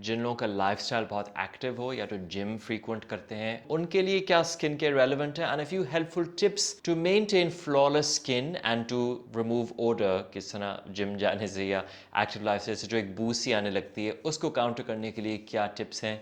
जिन लोगों का लाइफस्टाइल बहुत एक्टिव हो या तो जिम फ्रीक्वेंट करते हैं, उनके लिए क्या स्किन केयर रेलेवेंट है, and a few helpful tips to maintain flawless skin and to remove odour. किस तरह जिम जाने से या एक्टिव लाइफस्टाइल से जो एक बूस्ट सी आने लगती है, उसको काउंटर करने के लिए क्या टिप्स हैं।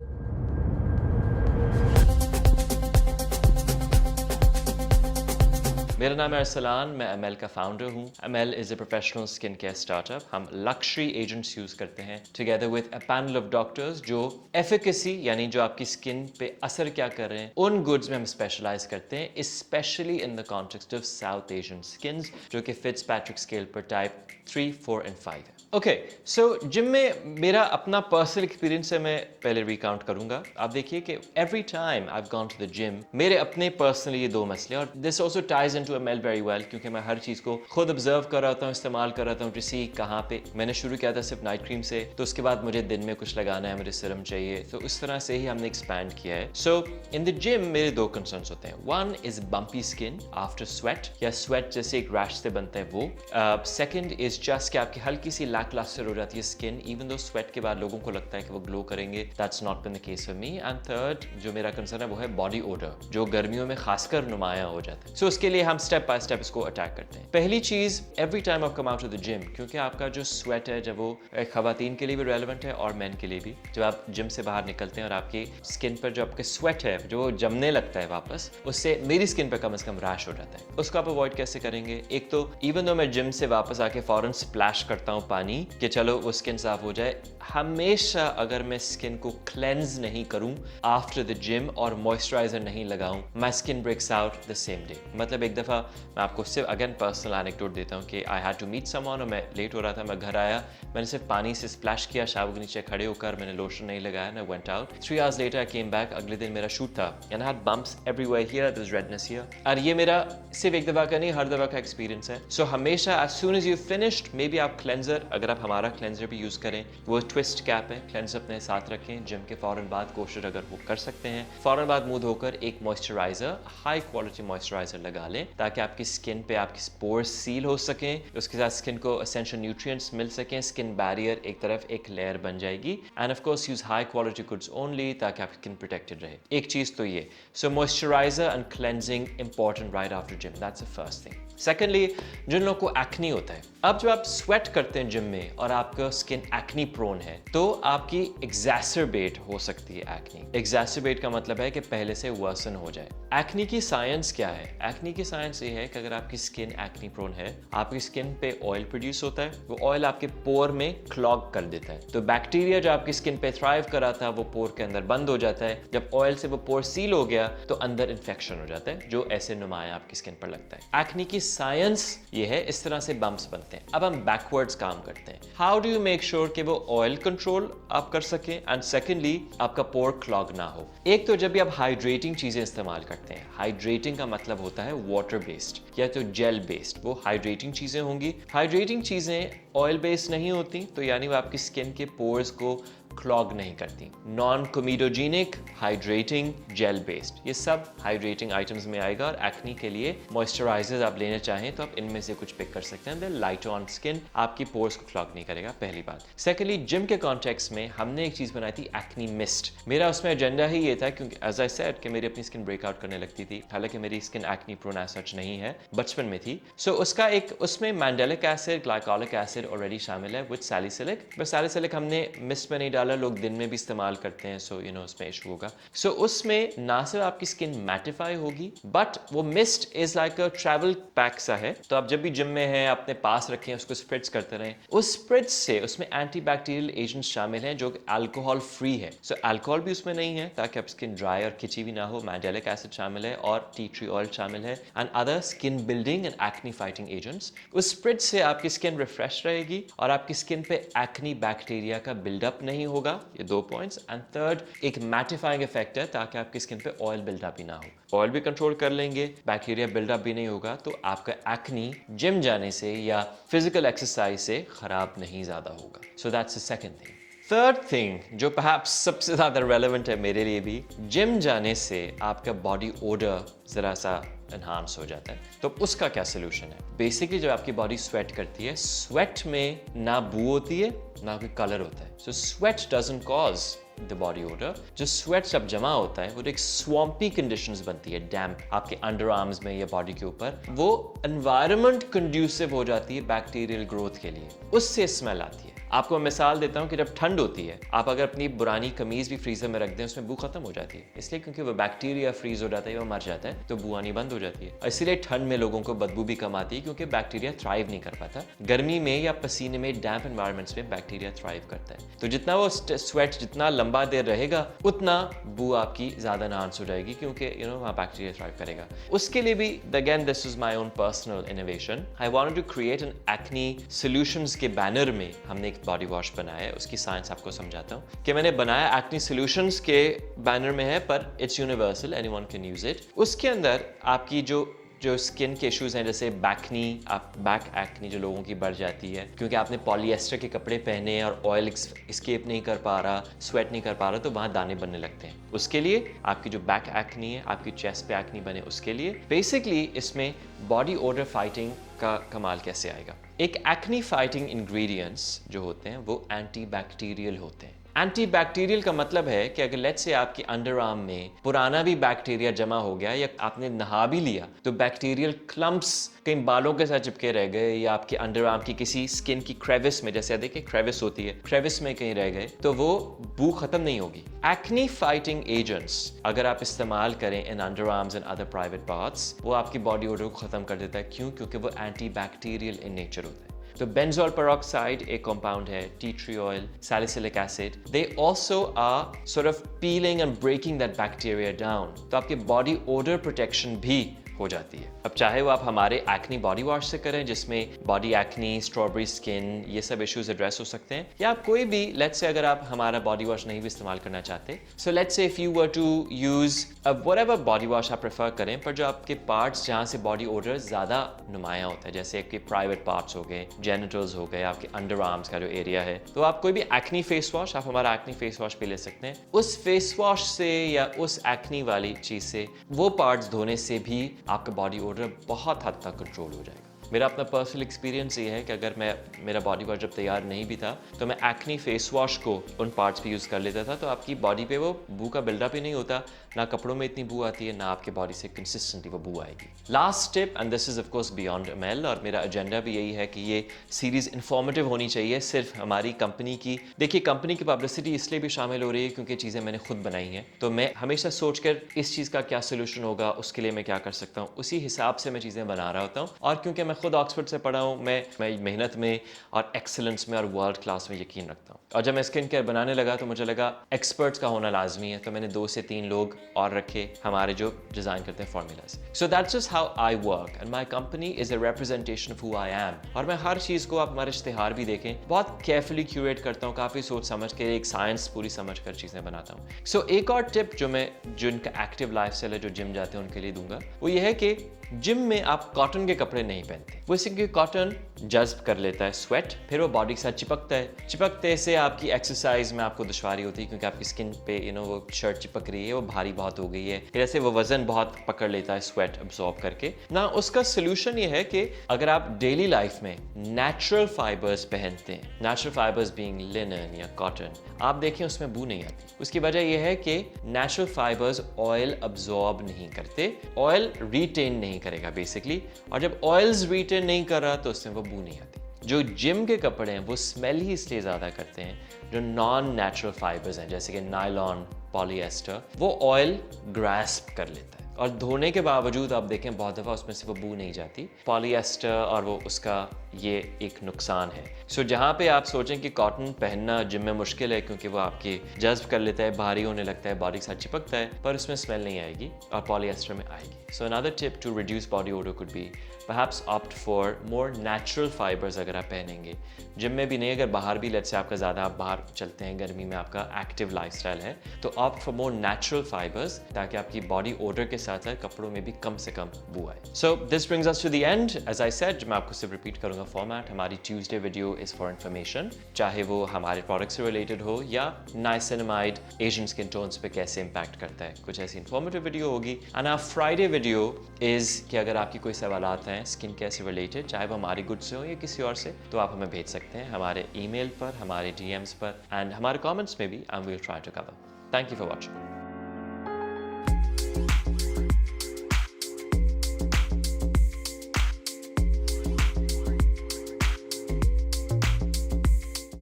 मेरा नाम है अरसलान, मैं एमएल का फाउंडर हूँ। ML is a professional skin care startup. हम लक्जरी एजेंट्स यूज़ करते हैं together with a panel of doctors जो एफिकेसी यानी जो आपकी स्किन पे असर क्या कर रहे हैं, उन गुड्स में हम स्पेशलाइज करते हैं, specially in the context of south Asian skin, जो कि फिट्जपैट्रिक स्केल पर टाइप 3, 4 एंड 5 है। ओके, सो जिम में मेरा अपना पर्सनल एक्सपीरियंस है, मैं पहले रिकाउंट करूंगा। आप देखिए कि every time I have gone to the gym, मेरे अपने पर्सनली ये दो मसले, और this also ties into ML very well, क्योंकि मैं हर चीज़ को खुद ऑब्जर्व कर रहा था, इस्तेमाल कर रहा था टू सी कहाँ पे। मैंने शुरू किया था सिर्फ नाइट क्रीम से, तो उसके बाद मुझे दिन में कुछ लगाना है, मुझे सीरम चाहिए, तो उस तरह से ही हमने एक्सपैंड किया है। सो इन द जिम मेरे दो कंसर्न्स होते हैं। One is bumpy skin after sweat, या स्वेट जैसे एक रैश से बनता है वो। सेकेंड इज जस्ट कि आपकी हल्की सी लैकलस्टर हो जाती है स्किन, इवन दो स्वेट के बाद लोगों को लगता है कि वो ग्लो करेंगे। That's not been the case for me. And third जो मेरा कंसर्न है वो है बॉडी ओडर, जो गर्मियों में खासकर नुमाया हो जाता है। सो उसके लिए हम स्टेप बाय स्टेप इसको अटैक करते हैं। पहली चीज, एवरी टाइम आप come out of the gym, क्योंकि आपका जो स्वेट है, जब वो खवातीन के लिए भी रेलिवेंट है और मैन के लिए भी, जब आप जिम से बाहर निकलते हैं और आपकी स्किन पर जो आपके स्वेट है जो जमने लगता है वापस, उससे मेरी स्किन पर कम से कम रैश हो जाता है। उसको आप अवॉइड कैसे करेंगे? एक तो इवन दो मैं जिम से वापस आके फौरन स्प्लैश करता हूँ पानी कि चलो वो स्किन साफ हो जाए, हमेशा अगर मैं स्किन को क्लेंज नहीं करूं आफ्टर द जिम और मॉइस्चराइजर नहीं लगाऊं, my skin breaks out the same day. मतलब एक दफ़ा मैं आपको सिर्फ अगेन पर्सनल एनेक्डोट देता हूं कि I had to meet someone और मैं लेट हो रहा था, मैं घर आया, मैंने सिर्फ पानी से स्प्लैश किया शावर के नीचे खड़े होकर, मैंने लोशन नहीं लगाया, ना went out. 3 hours later I came back, अगले दिन मेरा शूट था and I had bumps everywhere here, there is redness here. और ये मेरा सिर्फ एक दफ़ा का नहीं, हर दफ़ा का एक्सपीरियंस है। सो हमेशा as soon as you finished, maybe आप क्लेंजर, अगर आप हमारा क्लेंजर भी यूज़ करें, वो ट्विस्ट कैप है, क्लेंजर अपने साथ रखें। जिम के फ़ौरन बाद कोशिश अगर वो कर सकते हैं, फ़ौरन बाद मुंह धोकर एक मॉइस्चराइजर, हाई क्वालिटी मॉइस्चराइजर लगा लें, ताकि आपकी स्किन पे आपकी पोर्स सील हो सकें, उसके साथ स्किन को एसेंशियल न्यूट्रिएंट्स मिल सकें, स्किन बैरियर एक तरफ एक लेयर बन जाएगी। And of course use high quality goods only, ताकि आपकी स्किन प्रोटेक्टेड रहे। एक चीज़ तो ये, so moisturiser and cleansing important right after gym, that's the first thing. Secondly, जिन लोगों को एक्नी होता है, अब जब आप स्वेट करते हैं जिम में और आपका स्किन एक्नी प्रोन है, तो आपकी एग्जैसरबेट हो सकती है एक्नी। एग्जैसरबेट का मतलब है कि पहले से वर्सन हो जाए। एक्नी की साइंस क्या है? एक्नी की साइंस ये है कि अगर आपकी स्किन एक्नी प्रोन है, आपकी स्किन पे ऑयल प्रोड्यूस होता है, वो ऑयल आपके पोर में क्लॉग कर देता है, तो बैक्टीरिया जो आपकी स्किन पे थ्राइव कर रहा था वो पोर के अंदर बंद हो जाता है। जब ऑयल से वो पोर सील हो गया तो अंदर इन्फेक्शन हो जाता है, जो ऐसे नुमाया आपकी स्किन पर लगता है। एक्नी की साइंस ये है, इस तरह से बम्प्स बनते हैं। अब हम बैकवर्ड्स काम करते हैं। How do you make sure कि वो ऑयल कंट्रोल आप कर सकें, एंड सेकेंडली आपका पोर क्लॉग ना हो? एक तो जब भी आप हाइड्रेटिंग चीजें इस्तेमाल करते हैं, हाइड्रेटिंग का मतलब होता है वाटर बेस्ड या तो जेल बेस्ड, वो हाइड्रेटिंग चीजें होंगी। हाइड्रेटिंग चीजें ऑयल बेस्ड नहीं होती, तो यानी वो आपकी स्किन के पोर्स को क्लॉग नहीं करती। नॉन कोमिडोजेनिक, हाइड्रेटिंग, जेल बेस्ड, ये सब हाइड्रेटिंग आइटम्स में आएगा। और एक्नी के लिए मॉइस्चराइजर्स आप लेना चाहें तो आप इनमें से कुछ पिक कर सकते हैं। लाइट ऑन स्किन, आपकी पोर्स को क्लॉग नहीं करेगा, पहली बात। सेकेंडली, जिम के कॉन्टेक्स्ट में हमने एक चीज बनाई थी, एक्नी मिस्ट। मेरा उसमें एजेंडा ही ये था, क्योंकि एज आई सेड कि मेरी अपनी स्किन ब्रेकआउट करने लगती थी, हालांकि मेरी skin acne prone as such नहीं है, बचपन में थी। सो उसका एक, उसमें mandelic acid, glycolic acid already शामिल है विद सैलिसिलिक। बस सैलिसिलिक हमने मिस्ट में नहीं डाला, लोग दिन में भी इस्तेमाल करते हैं, सो यू नो उसमें इशू होगा। सो उसमें ना सिर्फ आपकी स्किन मैटिफाई होगी, बट वो mist is like a travel pack सा है, तो आप जब भी जिम में हैं अपने पास रखें, उसको स्प्रिट्स करते रहें। उस स्प्रिट्स से उसमें एंटीबैक्टीरियल एजेंट्स शामिल हैं जो अल्कोहल फ्री है। सो अल्कोहल भी उसमें नहीं है, ताकि आप स्किन ड्राई और खिंची भी ना हो। मैंडेलिक एसिड शामिल है और टी ट्री ऑयल शामिल है, and other skin building and acne fighting agents. उस स्प्रिट्स से आपकी स्किन रिफ्रेश रहेगी और आपकी स्किन पे एक्नी बैक्टीरिया का बिल्डअप नहीं होगा। ये 2 पॉइंट्स। एंड थर्ड, एक मैटिफाइंग इफेक्ट है, ताकि आपकी स्किन पे ऑयल बिल्डअप ही ना हो। ऑयल भी कंट्रोल कर लेंगे, बैक्टीरिया बिल्डअप भी नहीं होगा, तो आपका एक्नी जिम जाने से या फिजिकल एक्सरसाइज से खराब नहीं ज्यादा होगा। So that's the second thing. Third thing जो perhaps सबसे ज़्यादा रेलेवेंट है मेरे लिए भी, जिम जाने से आपका बॉडी ओडर ज़रा सा एनहांस हो जाता है। तो उसका क्या सोल्यूशन है? बेसिकली जब आपकी बॉडी स्वेट करती है, स्वेट में ना बू होती है ना कोई कलर होता है। So sweat doesn't cause the body odour. जो स्वेट जब जमा होता है वो एक स्वम्पी कंडीशंस बनती है, डैम्प आपके अंडर आर्म्स में या बॉडी के ऊपर, वो एनवायरनमेंट कंड्यूसिव हो जाती है बैक्टीरियल ग्रोथ के लिए, उससे स्मेल आती है। आपको मैं मिसाल देता हूँ कि जब ठंड होती है, आप अगर अपनी पुरानी कमीज भी फ्रीजर में रख दें, उसमें बू खत्म हो जाती है, इसलिए क्योंकि वो बैक्टीरिया फ्रीज हो जाता है, वो मर जाता है, तो बू आनी बंद हो जाती है। इसीलिए ठंड में लोगों को बदबू भी कम आती है, क्योंकि बैक्टीरिया थ्राइव नहीं कर पाता। गर्मी में या पसीने में, डैम्प एनवायरमेंट्स में बैक्टीरिया थ्राइव करता है। तो जितना वो स्वेट जितना लंबा देर रहेगा, उतना बू आपकी ज्यादा एनहांस हो जाएगी, क्योंकि वहाँ बैक्टीरिया थ्राइव करेगा। उसके लिए भी again this is my own personal innovation. I wanted to create an acne solutions के बैनर में हमने एक बॉडी वॉश बनाया है। उसकी साइंस आपको समझाता हूँ कि मैंने बनाया एक्नी सॉल्यूशंस के बैनर में है, पर it's universal, anyone can use it. उसके अंदर आपकी जो स्किन के इश्यूज हैं, जैसे बैकनी, आप बैक एक्नी जो लोगों की बढ़ जाती है क्योंकि आपने पॉलिएस्टर के कपड़े पहने हैं और ऑयल एस्केप नहीं कर पा रहा, स्वेट नहीं कर पा रहा, तो वहाँ दाने बनने लगते हैं। उसके लिए आपकी जो बैक एक्नी है, आपकी चेस्ट पे एक्नी बने, उसके लिए बेसिकली इसमें बॉडी ओडर फाइटिंग का कमाल कैसे आएगा। एक एक्नी फाइटिंग इंग्रेडिएंट्स जो होते हैं वो एंटी बैक्टीरियल होते हैं। एंटी बैक्टीरियल का मतलब है कि अगर लेट्स से आपके अंडर आर्म में पुराना भी बैक्टीरिया जमा हो गया या आपने नहा भी लिया, तो बैक्टीरियल क्लम्प्स कहीं बालों के साथ चिपके रह गए, या आपके अंडर आर्म की किसी स्किन की क्रेविस में, जैसे देखिए क्रेविस होती है, क्रेविस में कहीं रह गए, तो वो बू खत्म नहीं होगी। एक्नी फाइटिंग एजेंट्स अगर आप इस्तेमाल करें in under arms and other private parts, वो आपकी बॉडी ओडर को खत्म कर देता है। क्यों? क्योंकि वो एंटी बैक्टीरियल इन नेचर होता है। तो बेंजोल पेरोक्साइड एक कंपाउंड है, tea tree oil, salicylic acid, they also are sort of peeling and breaking that bacteria down. तो आपके बॉडी ओडर प्रोटेक्शन भी हो जाती है। अब चाहे वो आप हमारे एक्नी बॉडी वॉश से करें, जिसमें बॉडी एक्नी, स्ट्रॉबेरी स्किन, ये सब इश्यूज एड्रेस हो सकते हैं, या आप कोई भी, लेट्स से अगर आप हमारा बॉडी वॉश नहीं भी इस्तेमाल करना चाहते, so let's say if you were to use whatever body wash आप प्रेफर करें, पर जो आपके पार्ट्स जहाँ से बॉडी ओडर ज्यादा नुमाया होता है, जैसे आपके प्राइवेट पार्ट्स हो गए, जेनिटल्स हो गए, आपके अंडर आर्म्स का जो एरिया है, तो आप कोई भी एक्नी फेस वॉश, आप हमारा एक्नी फेस वॉश भी ले सकते हैं। उस फेस वॉश से या उस एक्नी वाली चीज से, वो पार्ट्स धोने से भी आपका बॉडी ओडर बहुत हद तक कंट्रोल हो जाएगा। मेरा अपना पर्सनल एक्सपीरियंस ये है कि अगर मेरा बॉडी वॉश जब तैयार नहीं भी था, तो मैं एक्नी फेस वॉश को उन पार्ट्स पे यूज़ कर लेता था, तो आपकी बॉडी पे वो बू का बिल्डअप ही नहीं होता, ना कपड़ों में इतनी बू आती है, ना आपके बॉडी से कंसिस्टेंटली वो बू आएगी। Last tip, and this is of course beyond ML, और मेरा एजेंडा भी यही है कि ये सीरीज इंफॉर्मेटिव होनी चाहिए, सिर्फ हमारी कंपनी की। देखिए, कंपनी की पब्लिसिटी इसलिए भी शामिल हो रही है क्योंकि चीज़ें मैंने खुद बनाई हैं, तो मैं हमेशा सोचकर इस चीज़ का क्या सोल्यूशन होगा, उसके लिए मैं क्या कर सकता हूँ, उसी हिसाब से मैं चीज़ें बना रहा होता हूँ। और क्योंकि मैं खुद ऑक्सफोर्ड से पढ़ा हूँ, मैं मेहनत में और एक्सीलेंस में और वर्ल्ड क्लास में यकीन रखता हूँ। और जब मैं स्किन केयर बनाने लगा, तो मुझे लगा एक्सपर्ट्स का होना लाजमी है, तो मैंने 2 से 3 लोग और रखे हमारे जो डिज़ाइन करते हैं formulas. So that's just how I work, and my company is a representation of who I am. और मैं हर चीज़ को, आप हमारे इश्तिहार भी देखें, बहुत केयरफुली क्यूरेट करता हूँ, काफ़ी सोच समझ के, एक साइंस पूरी समझ कर चीज़ें बनाता हूँ। सो एक और टिप जो मैं, जिनका एक्टिव लाइफस्टाइल है, जो जिम जाते हैं उनके लिए दूंगा, वो ये है कि जिम में आप कॉटन के कपड़े नहीं पहनते। वो इसलिए कॉटन जज्ब कर लेता है स्वेट, फिर वो बॉडी के साथ चिपकता है, चिपकते से आपकी एक्सरसाइज में आपको दुश्वारी होती है, क्योंकि आपकी स्किन पे वो शर्ट चिपक रही है, वो भारी बहुत हो गई है, फिर ऐसे वो वजन बहुत पकड़ लेता है स्वेट अब्सॉर्ब करके ना। उसका सोल्यूशन ये है कि अगर आप डेली लाइफ में नेचुरल फाइबर्स पहनते हैं, नेचुरल फाइबर्स बीइंग लिनन या कॉटन, आप देखें उसमें बू नहीं आती। उसकी वजह यह है कि नेचुरल फाइबर्स ऑयल अब्सॉर्ब नहीं करते, ऑयल रिटेन नहीं करेगा बेसिकली, और जब ऑयल्स रिटेन नहीं कर रहा तो उसमें वो बू नहीं आती। जो जिम के कपड़े हैं वो स्मेल ही इसलिए ज़्यादा करते हैं, जो नॉन नेचुरल फाइबर्स हैं, जैसे कि नायलॉन, पॉलिएस्टर, वो ऑयल ग्रास्प कर लेता है, और धोने के बावजूद आप देखें बहुत दफ़ा उसमें से वो बू नहीं जाती। पॉलिएस्टर और वो उसका ये एक नुकसान है। सो जहाँ पे आप सोचें कि कॉटन पहनना जिम में मुश्किल है क्योंकि वो आपके जज्ब कर लेता है, भारी होने लगता है, बॉडी के साथ चिपकता है, पर उसमें स्मेल नहीं आएगी और पॉलिएस्टर में आएगी। So another tip to reduce body odour could be perhaps opt for more natural fibers। अगर आप पहनेंगे जिम में भी नहीं, अगर बाहर भी, लेट्स से आपका ज़्यादा आप बाहर चलते हैं, गर्मी में आपका एक्टिव लाइफस्टाइल है, तो opt for more natural fibers, ताकि आपकी बॉडी ओडर के साथ साथ कपड़ों में भी कम से कम बू आए। So this brings us to the end. As I said, मैं आपको सिर्फ रिपीट करूंगा का फॉर्मेट, हमारी Tuesday video is for information, चाहे वो हमारे प्रोडक्ट से रिलेटेड हो या नाइसिनामाइड एशियन स्किन टोन्स पे कैसे इम्पैक्ट करता है, कुछ ऐसी इन्फॉर्मेटिव वीडियो होगी। And our Friday video is कि अगर आपकी कोई सवालात हैं स्किन केयर से रिलेटेड, चाहे वो हमारी गुड से हो या किसी और से, तो आप हमें भेज सकते हैं हमारे ईमेल पर, हमारे DMs पर एंड हमारे कमेंट्स में भी, and we will try to cover. Thank you for watching.